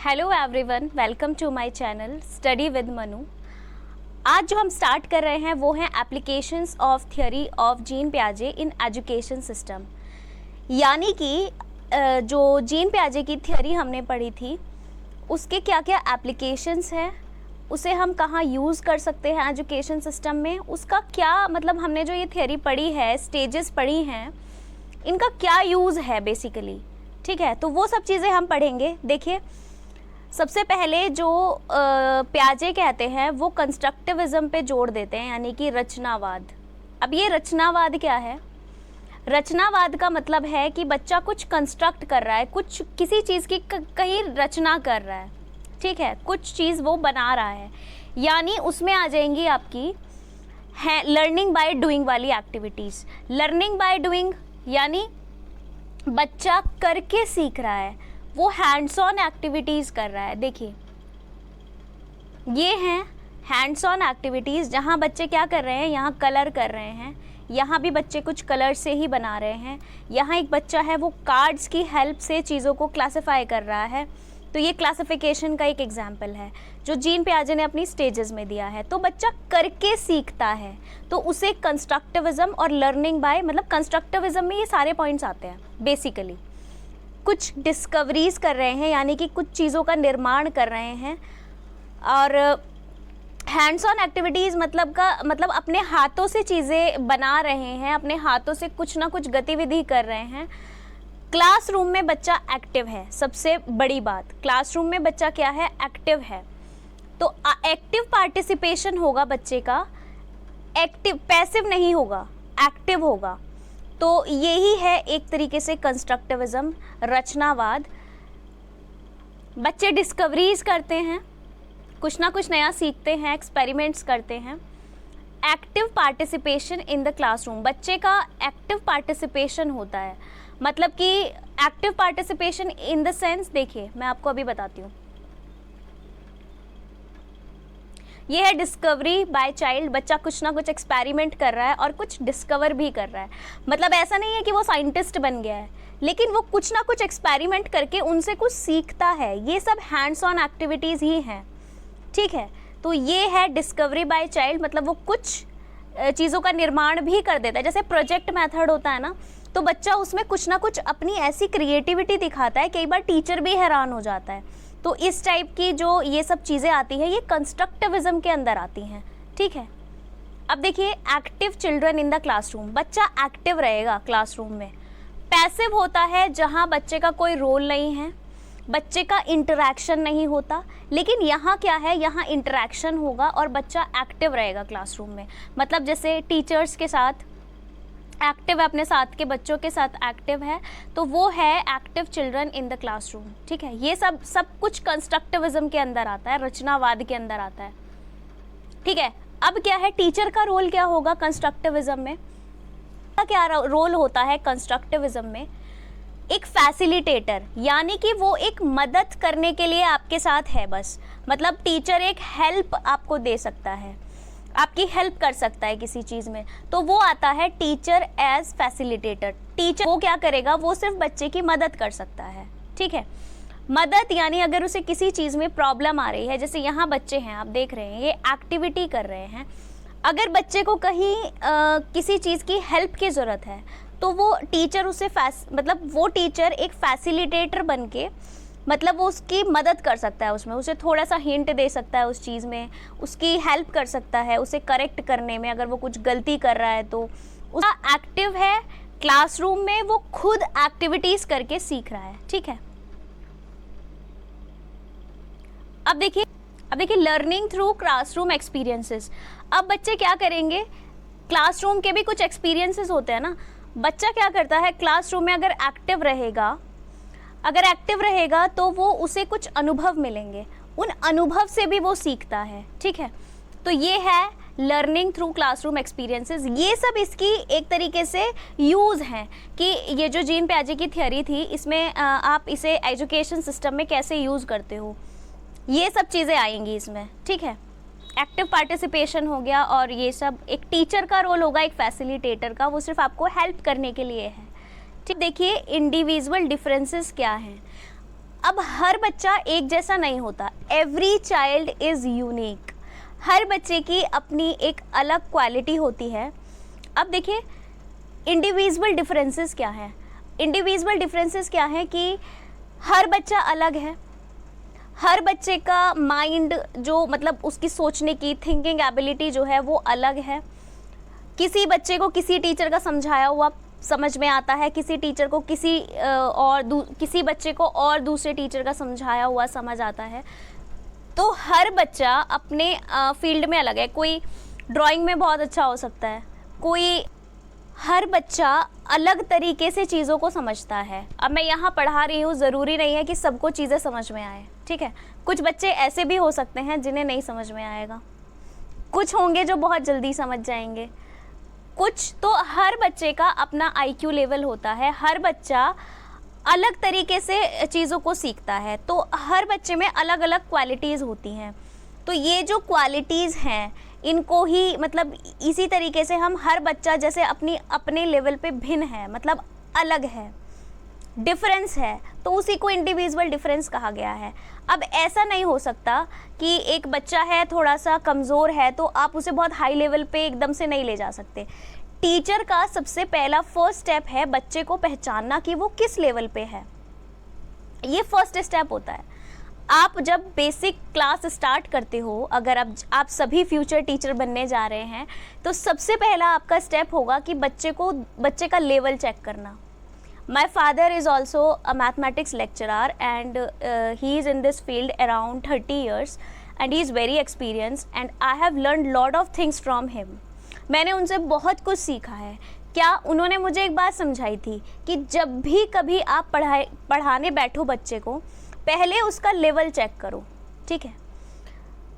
Hello everyone, welcome to my channel study with Manu. आज जो हम स्टार्ट कर रहे हैं वो हैं applications of theory of Jean पियाजे इन एजुकेशन सिस्टम। यानी कि जो जीन पियाजे की थ्योरी हमने पढ़ी थी उसके क्या क्या एप्लीकेशंस हैं, उसे हम कहाँ यूज़ कर सकते हैं एजुकेशन सिस्टम में, उसका क्या मतलब हमने जो ये थ्योरी पढ़ी है, स्टेजेस पढ़ी हैं, इनका क्या यूज़ है बेसिकली। ठीक है, तो वो सब चीज़ें हम पढ़ेंगे। देखिए, सबसे पहले जो पियाजे कहते हैं वो कंस्ट्रक्टिविज्म पे जोड़ देते हैं, यानी कि रचनावाद। अब ये रचनावाद क्या है? रचनावाद का मतलब है कि बच्चा कुछ कंस्ट्रक्ट कर रहा है, कुछ किसी चीज़ की कहीं रचना कर रहा है। ठीक है, कुछ चीज़ वो बना रहा है, यानी उसमें आ जाएंगी आपकी है लर्निंग बाय डूइंग वाली एक्टिविटीज़। लर्निंग बाय डूइंग यानी बच्चा करके सीख रहा है, वो हैंड्स ऑन एक्टिविटीज़ कर रहा है। देखिए, ये हैं हैंड्स ऑन एक्टिविटीज़, जहाँ बच्चे क्या कर रहे हैं, यहाँ कलर कर रहे हैं, यहाँ भी बच्चे कुछ कलर से ही बना रहे हैं। यहाँ एक बच्चा है वो कार्ड्स की हेल्प से चीज़ों को क्लासिफाई कर रहा है। तो ये क्लासिफिकेशन का एक एग्जाम्पल है जो जीन पियाजे ने अपनी स्टेजेस में दिया है। तो बच्चा करके सीखता है, तो उसे कंस्ट्रक्टिविज्म और लर्निंग बाय, मतलब कंस्ट्रक्टिविज्म में ये सारे पॉइंट्स आते हैं। बेसिकली कुछ डिस्कवरीज कर रहे हैं, यानी कि कुछ चीज़ों का निर्माण कर रहे हैं। और हैंड्स ऑन एक्टिविटीज़ मतलब अपने हाथों से चीज़ें बना रहे हैं, अपने हाथों से कुछ ना कुछ गतिविधि कर रहे हैं। क्लासरूम में बच्चा एक्टिव है। सबसे बड़ी बात, क्लासरूम में बच्चा क्या है, एक्टिव है। तो एक्टिव पार्टिसिपेशन होगा बच्चे का, एक्टिव पैसिव नहीं होगा, एक्टिव होगा। तो यही है एक तरीके से कंस्ट्रक्टिविज्म, रचनावाद। बच्चे डिस्कवरीज करते हैं, कुछ ना कुछ नया सीखते हैं, एक्सपेरिमेंट्स करते हैं। Active participation in the classroom, बच्चे का एक्टिव पार्टिसिपेशन होता है। मतलब कि active participation in the sense, देखिए मैं आपको अभी बताती हूँ। ये है डिस्कवरी बाय चाइल्ड, बच्चा कुछ ना कुछ एक्सपेरिमेंट कर रहा है और कुछ डिस्कवर भी कर रहा है। मतलब ऐसा नहीं है कि वो साइंटिस्ट बन गया है, लेकिन वो कुछ ना कुछ एक्सपेरिमेंट करके उनसे कुछ सीखता है। ये सब हैंड्स ऑन एक्टिविटीज़ ही हैं। ठीक है, तो ये है डिस्कवरी बाय चाइल्ड, मतलब वो कुछ चीज़ों का निर्माण भी कर देता है। जैसे प्रोजेक्ट मेथड होता है ना, तो बच्चा उसमें कुछ ना कुछ अपनी ऐसी क्रिएटिविटी दिखाता है, कई बार टीचर भी हैरान हो जाता है। तो इस टाइप की जो ये सब चीज़ें आती हैं, ये कंस्ट्रक्टिविज्म के अंदर आती हैं। ठीक है, अब देखिए, active children in the classroom, बच्चा एक्टिव रहेगा क्लासरूम में। पैसिव होता है जहाँ बच्चे का कोई रोल नहीं है, बच्चे का इंटरेक्शन नहीं होता। लेकिन यहाँ क्या है, यहाँ इंटरेक्शन होगा और बच्चा एक्टिव रहेगा क्लासरूम में। मतलब जैसे टीचर्स के साथ एक्टिव है, अपने साथ के बच्चों के साथ एक्टिव है, तो वो है active children in the classroom. ठीक है, ये सब कुछ कंस्ट्रक्टिविज्म के अंदर आता है, रचनावाद के अंदर आता है। ठीक है, अब क्या है, टीचर का रोल क्या होगा कंस्ट्रक्टिविज्म में? क्या रोल होता है कंस्ट्रक्टिविज्म में? एक फैसिलिटेटर, यानी कि वो एक मदद करने के लिए आपके साथ है बस। मतलब टीचर एक हेल्प आपको दे सकता है, आपकी हेल्प कर सकता है किसी चीज़ में, तो वो आता है टीचर एज फैसिलिटेटर। टीचर वो क्या करेगा, वो सिर्फ बच्चे की मदद कर सकता है। ठीक है, मदद यानी अगर उसे किसी चीज़ में प्रॉब्लम आ रही है, जैसे यहाँ बच्चे हैं, आप देख रहे हैं ये एक्टिविटी कर रहे हैं। अगर बच्चे को कहीं किसी चीज़ की हेल्प की ज़रूरत है, तो वो टीचर उसे मतलब वो टीचर एक फैसिलिटेटर बन के, मतलब वो उसकी मदद कर सकता है उसमें, उसे थोड़ा सा हिंट दे सकता है उस चीज़ में, उसकी हेल्प कर सकता है, उसे करेक्ट करने में। अगर वो कुछ गलती कर रहा है तो उसका एक्टिव है क्लासरूम में, वो खुद एक्टिविटीज़ करके सीख रहा है। ठीक है, अब देखिए लर्निंग थ्रू क्लासरूम एक्सपीरियंसेस। अब बच्चे क्या करेंगे, क्लासरूम के भी कुछ एक्सपीरियंसेस होते हैं ना। बच्चा क्या करता है क्लासरूम में, अगर एक्टिव रहेगा तो वो उसे कुछ अनुभव मिलेंगे, उन अनुभव से भी वो सीखता है। ठीक है, तो ये है लर्निंग थ्रू क्लासरूम एक्सपीरियंसेस। ये सब इसकी एक तरीके से यूज़ हैं कि ये जो जीन पियाजे की थ्योरी थी, इसमें आप इसे एजुकेशन सिस्टम में कैसे यूज़ करते हो, ये सब चीज़ें आएंगी इसमें। ठीक है, एक्टिव पार्टिसिपेशन हो गया, और ये सब एक टीचर का रोल होगा, एक फैसिलिटेटर का, वो सिर्फ आपको हेल्प करने के लिए है। ठीक, देखिए इंडिविजुअल डिफरेंसेस क्या हैं। अब हर बच्चा एक जैसा नहीं होता, एवरी चाइल्ड इज़ यूनिक। हर बच्चे की अपनी एक अलग क्वालिटी होती है। अब देखिए इंडिविजुअल डिफरेंसेस क्या हैं। इंडिविजुअल डिफरेंसेस क्या हैं कि हर बच्चा अलग है, हर बच्चे का माइंड जो मतलब उसकी सोचने की थिंकिंग एबिलिटी जो है वो अलग है। किसी बच्चे को किसी टीचर का समझाया हुआ समझ में आता है, किसी टीचर को किसी बच्चे को और दूसरे टीचर का समझाया हुआ समझ आता है। तो हर बच्चा अपने फील्ड में अलग है। कोई ड्राइंग में बहुत अच्छा हो सकता है, हर बच्चा अलग तरीके से चीज़ों को समझता है। अब मैं यहाँ पढ़ा रही हूँ, ज़रूरी नहीं है कि सबको चीज़ें समझ में आए, ठीक है। कुछ बच्चे ऐसे भी हो सकते हैं जिन्हें नहीं समझ में आएगा, कुछ होंगे जो बहुत जल्दी समझ जाएंगे, कुछ तो हर बच्चे का अपना IQ लेवल होता है। हर बच्चा अलग तरीके से चीज़ों को सीखता है। तो हर बच्चे में अलग अलग क्वालिटीज़ होती हैं। तो ये जो क्वालिटीज़ हैं इनको ही मतलब इसी तरीके से हम हर बच्चा जैसे अपने लेवल पे भिन्न है, मतलब अलग है, डिफरेंस है, तो उसी को इंडिविजुअल डिफरेंस कहा गया है। अब ऐसा नहीं हो सकता कि एक बच्चा है थोड़ा सा कमज़ोर है तो आप उसे बहुत हाई लेवल पे एकदम से नहीं ले जा सकते। टीचर का सबसे पहला फर्स्ट स्टेप है बच्चे को पहचानना कि वो किस लेवल पे है। ये फर्स्ट स्टेप होता है। आप जब बेसिक क्लास स्टार्ट करते हो, अगर आप सभी फ्यूचर टीचर बनने जा रहे हैं, तो सबसे पहला आपका स्टेप होगा कि बच्चे का लेवल चेक करना। My father is also a mathematics lecturer and he is in this field around 30 years and he is very experienced and I have learned lot of things from him. मैंने उनसे बहुत कुछ सीखा है। क्या उन्होंने मुझे एक बात समझाई थी कि जब भी कभी आप पढ़ाने बैठो बच्चे को, पहले उसका लेवल चेक करो, ठीक है।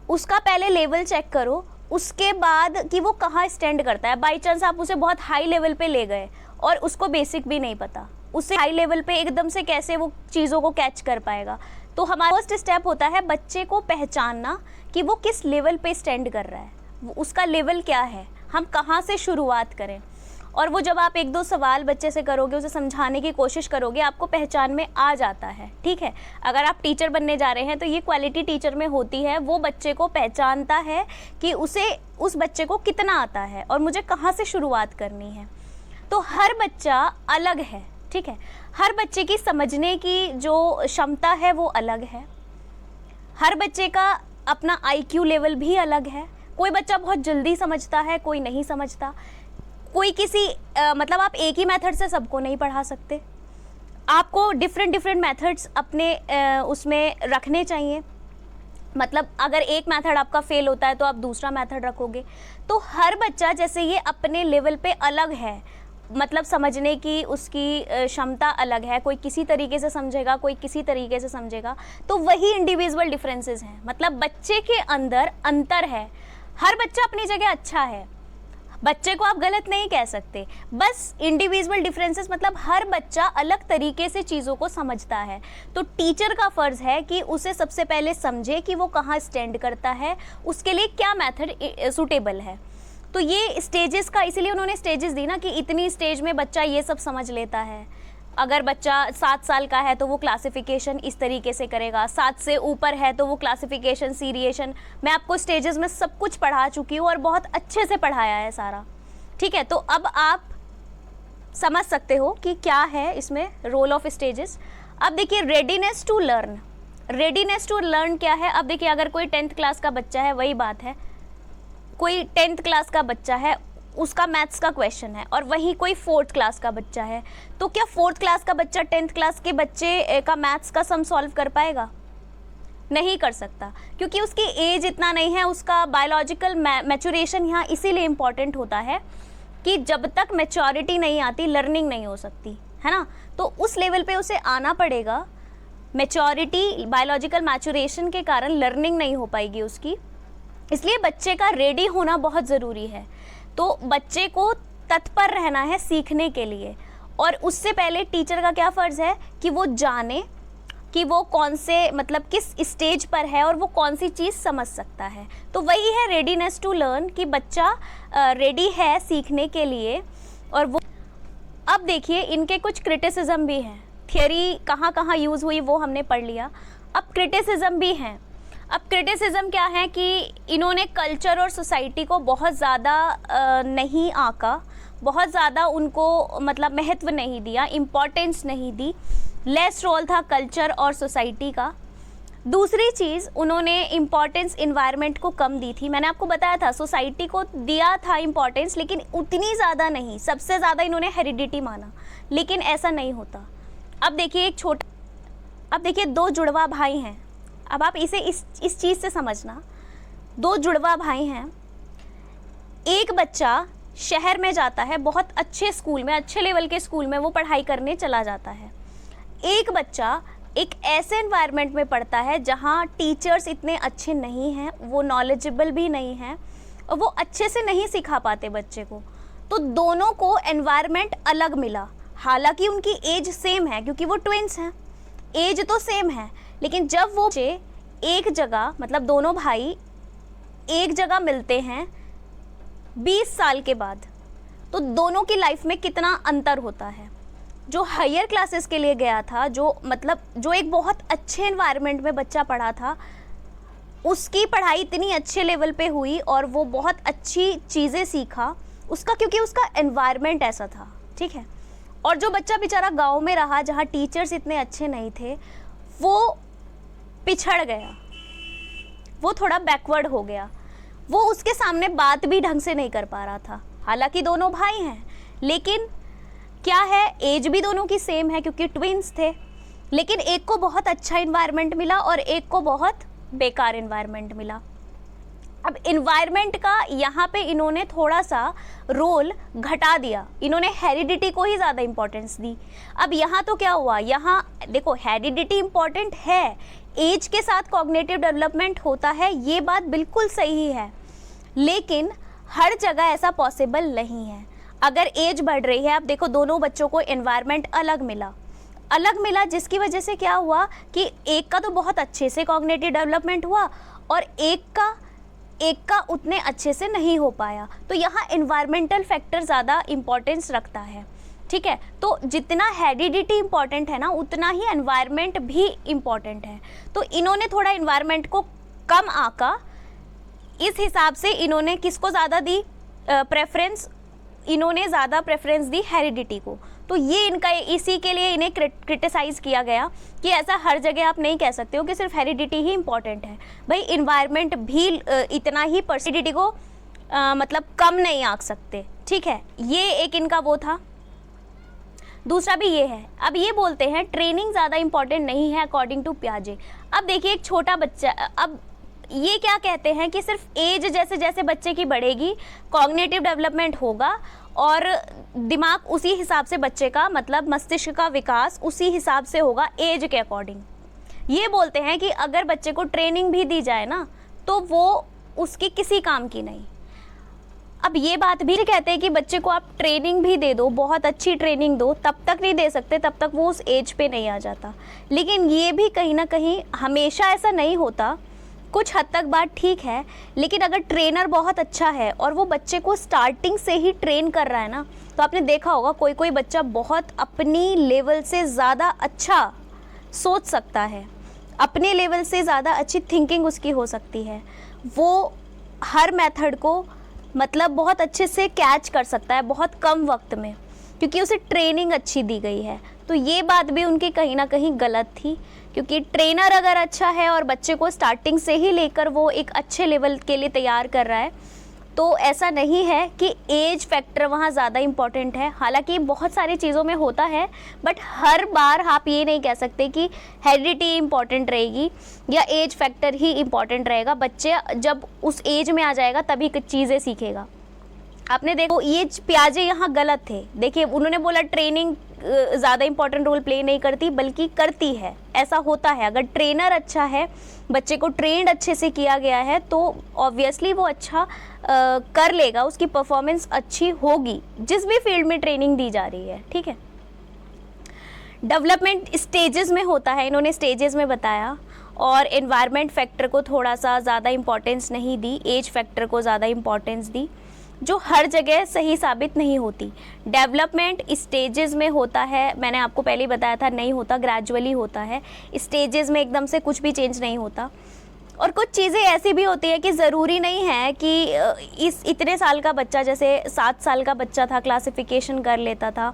उसका पहले लेवल चेक करो, उसके बाद कि वो कहाँ स्टैंड करता है। बाई चांस आप उसे बहुत हाई लेवल पे ले गए और उसको बेसिक भी नहीं पता, उससे हाई लेवल पे एकदम से कैसे वो चीज़ों को कैच कर पाएगा। तो हमारा फर्स्ट स्टेप होता है बच्चे को पहचानना कि वो किस लेवल पे स्टैंड कर रहा है, उसका लेवल क्या है, हम कहाँ से शुरुआत करें। और वो जब आप एक दो सवाल बच्चे से करोगे, उसे समझाने की कोशिश करोगे, आपको पहचान में आ जाता है, ठीक है। अगर आप टीचर बनने जा रहे हैं तो ये क्वालिटी टीचर में होती है, वो बच्चे को पहचानता है कि उस बच्चे को कितना आता है और मुझे कहाँ से शुरुआत करनी है। तो हर बच्चा अलग है, ठीक है। हर बच्चे की समझने की जो क्षमता है वो अलग है। हर बच्चे का अपना IQ लेवल भी अलग है। कोई बच्चा बहुत जल्दी समझता है, कोई नहीं समझता। कोई मतलब आप एक ही मेथड से सबको नहीं पढ़ा सकते, आपको डिफरेंट मेथड्स अपने उसमें रखने चाहिए। मतलब अगर एक मेथड आपका फेल होता है तो आप दूसरा मेथड रखोगे। तो हर बच्चा जैसे ये अपने लेवल पे अलग है, मतलब समझने की उसकी क्षमता अलग है, कोई किसी तरीके से समझेगा, कोई किसी तरीके से समझेगा। तो वही इंडिविजुअल डिफरेंसेस हैं, मतलब बच्चे के अंदर अंतर है। हर बच्चा अपनी जगह अच्छा है, बच्चे को आप गलत नहीं कह सकते, बस इंडिविजुअल डिफरेंसेस मतलब हर बच्चा अलग तरीके से चीज़ों को समझता है। तो टीचर का फ़र्ज़ है कि उसे सबसे पहले समझे कि वो कहाँ स्टैंड करता है, उसके लिए क्या मेथड सूटेबल है। तो ये स्टेजेस का इसीलिए उन्होंने स्टेजेस दी ना कि इतनी स्टेज में बच्चा ये सब समझ लेता है। अगर बच्चा 7 साल का है तो वो क्लासिफिकेशन इस तरीके से करेगा, 7 से ऊपर है तो वो क्लासिफिकेशन, सीरिएशन, मैं आपको स्टेजेस में सब कुछ पढ़ा चुकी हूँ और बहुत अच्छे से पढ़ाया है सारा, ठीक है। तो अब आप समझ सकते हो कि क्या है इसमें रोल ऑफ स्टेजेस। अब देखिए readiness to learn. Readiness to learn क्या है? अब देखिए अगर कोई 10th क्लास का बच्चा है, वही बात है, कोई 10th क्लास का बच्चा है, उसका मैथ्स का क्वेश्चन है, और वही कोई 4th क्लास का बच्चा है, तो क्या 4th क्लास का बच्चा 10th क्लास के बच्चे का मैथ्स का सम सॉल्व कर पाएगा? नहीं कर सकता, क्योंकि उसकी एज इतना नहीं है। उसका बायोलॉजिकल मैचुरेशन यहाँ इसीलिए इम्पॉर्टेंट होता है कि जब तक मैच्योरिटी नहीं आती लर्निंग नहीं हो सकती, है ना। तो उस लेवल पे उसे आना पड़ेगा। मैच्योरिटी, बायोलॉजिकल मैचुरेशन के कारण लर्निंग नहीं हो पाएगी उसकी, इसलिए बच्चे का रेडी होना बहुत ज़रूरी है। तो बच्चे को तत्पर रहना है सीखने के लिए, और उससे पहले टीचर का क्या फ़र्ज़ है कि वो जाने कि वो कौन से मतलब किस स्टेज पर है और वो कौन सी चीज़ समझ सकता है। तो वही है रेडीनेस टू लर्न, कि बच्चा रेडी है सीखने के लिए। और वो अब देखिए इनके कुछ क्रिटिसिज्म भी हैं, थियरी कहाँ कहाँ यूज़ हुई वो हमने पढ़ लिया। अब क्रिटिसिज्म भी हैं। अब क्रिटिसिज्म क्या है कि इन्होंने कल्चर और सोसाइटी को बहुत ज़्यादा नहीं आंका, बहुत ज़्यादा उनको मतलब महत्व नहीं दिया, इम्पोर्टेंस नहीं दी, लेस रोल था कल्चर और सोसाइटी का। दूसरी चीज़, उन्होंने इम्पोर्टेंस इन्वायरमेंट को कम दी थी। मैंने आपको बताया था सोसाइटी को दिया था इम्पोर्टेंस, लेकिन उतनी ज़्यादा नहीं। सबसे ज़्यादा इन्होंने हेरिडिटी माना, लेकिन ऐसा नहीं होता। अब देखिए अब देखिए 2 जुड़वा भाई हैं। अब आप इसे इस चीज़ से समझना, 2 जुड़वा भाई हैं। एक बच्चा शहर में जाता है, बहुत अच्छे स्कूल में, अच्छे लेवल के स्कूल में वो पढ़ाई करने चला जाता है। एक बच्चा एक ऐसे एनवायरनमेंट में पढ़ता है जहाँ टीचर्स इतने अच्छे नहीं हैं, वो नॉलेजेबल भी नहीं हैं और वो अच्छे से नहीं सिखा पाते बच्चे को। तो दोनों को एनवायरनमेंट अलग मिला, हालांकि उनकी एज सेम है क्योंकि वो ट्विंस हैं, एज तो सेम है। लेकिन जब वो बच्चे एक जगह, मतलब दोनों भाई एक जगह मिलते हैं 20 साल के बाद, तो दोनों की लाइफ में कितना अंतर होता है। जो हायर क्लासेस के लिए गया था, जो एक बहुत अच्छे एनवायरनमेंट में बच्चा पढ़ा था, उसकी पढ़ाई इतनी अच्छे लेवल पे हुई और वो बहुत अच्छी चीज़ें सीखा उसका, क्योंकि उसका एनवायरनमेंट ऐसा था, ठीक है। और जो बच्चा बेचारा गांव में रहा जहाँ टीचर्स इतने अच्छे नहीं थे, वो पिछड़ गया, वो थोड़ा बैकवर्ड हो गया, वो उसके सामने बात भी ढंग से नहीं कर पा रहा था। हालांकि दोनों भाई हैं, लेकिन क्या है, एज भी दोनों की सेम है क्योंकि ट्विंस थे, लेकिन एक को बहुत अच्छा इन्वायरमेंट मिला और एक को बहुत बेकार इन्वायरमेंट मिला। अब इन्वायरमेंट का यहाँ पे इन्होंने थोड़ा सा रोल घटा दिया, इन्होंने हेरिडिटी को ही ज़्यादा इम्पोर्टेंस दी। अब यहाँ तो क्या हुआ, यहाँ देखो हेरिडिटी इम्पोर्टेंट है, एज के साथ कॉग्निटिव डेवलपमेंट होता है, ये बात बिल्कुल सही है, लेकिन हर जगह ऐसा पॉसिबल नहीं है। अगर एज बढ़ रही है, अब देखो दोनों बच्चों को एनवायरनमेंट अलग मिला, जिसकी वजह से क्या हुआ कि एक का तो बहुत अच्छे से कॉग्निटिव डेवलपमेंट हुआ और एक का उतने अच्छे से नहीं हो पाया। तो यहाँ एनवायरमेंटल फैक्टर ज़्यादा इम्पोर्टेंस रखता है, ठीक है। तो जितना हेरिडिटी इम्पॉर्टेंट है ना, उतना ही एनवायरनमेंट भी इम्पॉर्टेंट है। तो इन्होंने थोड़ा एनवायरनमेंट को कम आंका, इस हिसाब से इन्होंने किसको ज़्यादा दी प्रेफरेंस, इन्होंने ज़्यादा प्रेफरेंस दी हेरिडिटी को। तो ये इनका, इसी के लिए इन्हें क्रिटिसाइज़ किया गया कि ऐसा हर जगह आप नहीं कह सकते हो कि सिर्फ हेरिडिटी ही इम्पॉर्टेंट है। भाई इन्वायरमेंट भी इतना ही हेरिडिटी को मतलब कम नहीं आंक सकते, ठीक है। ये एक इनका वो था। दूसरा भी ये है, अब ये बोलते हैं ट्रेनिंग ज़्यादा इम्पॉर्टेंट नहीं है अकॉर्डिंग टू पियाजे। अब देखिए एक छोटा बच्चा, अब ये क्या कहते हैं कि सिर्फ एज जैसे जैसे बच्चे की बढ़ेगी कॉग्निटिव डेवलपमेंट होगा और दिमाग उसी हिसाब से, बच्चे का मतलब मस्तिष्क का विकास उसी हिसाब से होगा एज के अकॉर्डिंग। ये बोलते हैं कि अगर बच्चे को ट्रेनिंग भी दी जाए ना तो वो उसकी किसी काम की नहीं। अब ये बात भी कहते हैं कि बच्चे को आप ट्रेनिंग भी दे दो, बहुत अच्छी ट्रेनिंग दो, तब तक नहीं दे सकते, तब तक वो उस एज पे नहीं आ जाता। लेकिन ये भी कहीं ना कहीं हमेशा ऐसा नहीं होता, कुछ हद तक बात ठीक है। लेकिन अगर ट्रेनर बहुत अच्छा है और वो बच्चे को स्टार्टिंग से ही ट्रेन कर रहा है ना, तो आपने देखा होगा कोई बच्चा बहुत अपनी लेवल से ज़्यादा अच्छा सोच सकता है, अपने लेवल से ज़्यादा अच्छी थिंकिंग उसकी हो सकती है, वो हर मेथड को मतलब बहुत अच्छे से कैच कर सकता है बहुत कम वक्त में, क्योंकि उसे ट्रेनिंग अच्छी दी गई है। तो ये बात भी उनकी कहीं ना कहीं गलत थी, क्योंकि ट्रेनर अगर अच्छा है और बच्चे को स्टार्टिंग से ही लेकर वो एक अच्छे लेवल के लिए तैयार कर रहा है, तो ऐसा नहीं है कि एज फैक्टर वहाँ ज़्यादा इम्पॉर्टेंट है। हालांकि बहुत सारी चीज़ों में होता है, बट हर बार आप ये नहीं कह सकते कि हेरिडिटी इम्पॉर्टेंट रहेगी या एज फैक्टर ही इम्पॉर्टेंट रहेगा। बच्चे जब उस एज में आ जाएगा तभी कुछ चीज़ें सीखेगा। आपने देखो ये पियाजे यहाँ गलत थे। देखिए उन्होंने बोला ट्रेनिंग ज़्यादा इंपॉर्टेंट रोल प्ले नहीं करती, बल्कि करती है। ऐसा होता है, अगर ट्रेनर अच्छा है, बच्चे को ट्रेंड अच्छे से किया गया है, तो ऑब्वियसली वो अच्छा कर लेगा, उसकी परफॉर्मेंस अच्छी होगी जिस भी फील्ड में ट्रेनिंग दी जा रही है, ठीक है। डेवलपमेंट स्टेजेस में होता है, इन्होंने स्टेजेस में बताया, और एनवायरनमेंट फैक्टर को थोड़ा सा ज़्यादा इम्पोर्टेंस नहीं दी, एज फैक्टर को ज़्यादा इम्पोर्टेंस दी। जो हर जगह सही साबित नहीं होती। डेवलपमेंट स्टेजेस में होता है, मैंने आपको पहले ही बताया था, नहीं होता, ग्रेजुअली होता है, स्टेजेस में एकदम से कुछ भी चेंज नहीं होता। और कुछ चीज़ें ऐसी भी होती है कि ज़रूरी नहीं है कि इस इतने साल का बच्चा, जैसे 7 साल का बच्चा था, क्लासिफिकेशन कर लेता था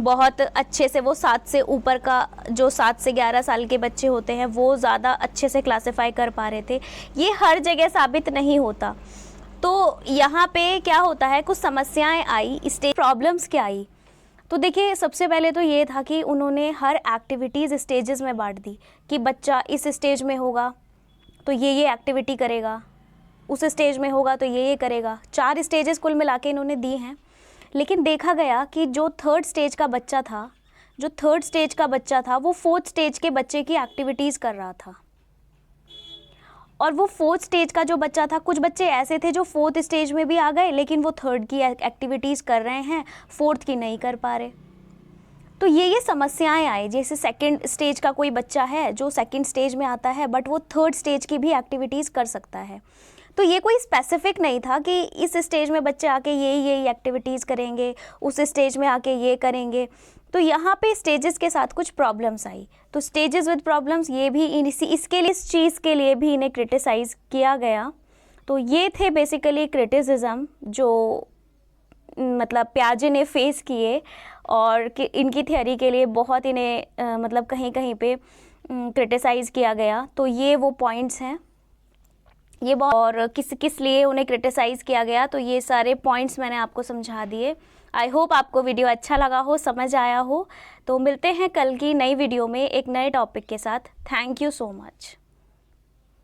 बहुत अच्छे से, वो 7 से ऊपर का, जो 7 से 11 साल के बच्चे होते हैं वो ज़्यादा अच्छे से क्लासिफाई कर पा रहे थे। ये हर जगह साबित नहीं होता। तो यहाँ पे क्या होता है, कुछ समस्याएं आई, स्टेज प्रॉब्लम्स क्या आई। तो देखिए, सबसे पहले तो ये था कि उन्होंने हर एक्टिविटीज़ स्टेजेस में बांट दी कि बच्चा इस स्टेज में होगा तो ये एक्टिविटी करेगा, उस स्टेज में होगा तो ये करेगा। 4 स्टेजेस कुल मिला के इन्होंने दी हैं। लेकिन देखा गया कि जो थर्ड स्टेज का बच्चा था वो 4th स्टेज के बच्चे की एक्टिविटीज़ कर रहा था। और वो 4th स्टेज का जो बच्चा था, कुछ बच्चे ऐसे थे जो 4th स्टेज में भी आ गए लेकिन वो 3rd की एक्टिविटीज़ कर रहे हैं, 4th की नहीं कर पा रहे। तो ये समस्याएं आई। जैसे 2nd स्टेज का कोई बच्चा है जो 2nd स्टेज में आता है बट वो 3rd स्टेज की भी एक्टिविटीज़ कर सकता है। तो ये कोई स्पेसिफिक नहीं था कि इस स्टेज में बच्चे आके यही एक्टिविटीज़ करेंगे, उस स्टेज में आके ये करेंगे। तो यहाँ पे स्टेजेस के साथ कुछ प्रॉब्लम्स आई। तो स्टेजेस विद प्रॉब्लम्स, ये भी इसके लिए, इस चीज़ के लिए भी इन्हें क्रिटिसाइज़ किया गया। तो ये थे बेसिकली क्रिटिसिज्म जो मतलब पियाजे ने फेस किए, और कि इनकी थ्योरी के लिए बहुत इन्हें मतलब कहीं कहीं पे क्रिटिसाइज़ किया गया। तो ये वो पॉइंट्स हैं, ये बहुत, और किस लिए उन्हें क्रिटिसाइज़ किया गया, तो ये सारे पॉइंट्स मैंने आपको समझा दिए। आई होप आपको वीडियो अच्छा लगा हो, समझ आया हो। तो मिलते हैं कल की नई वीडियो में एक नए टॉपिक के साथ। Thank you so much.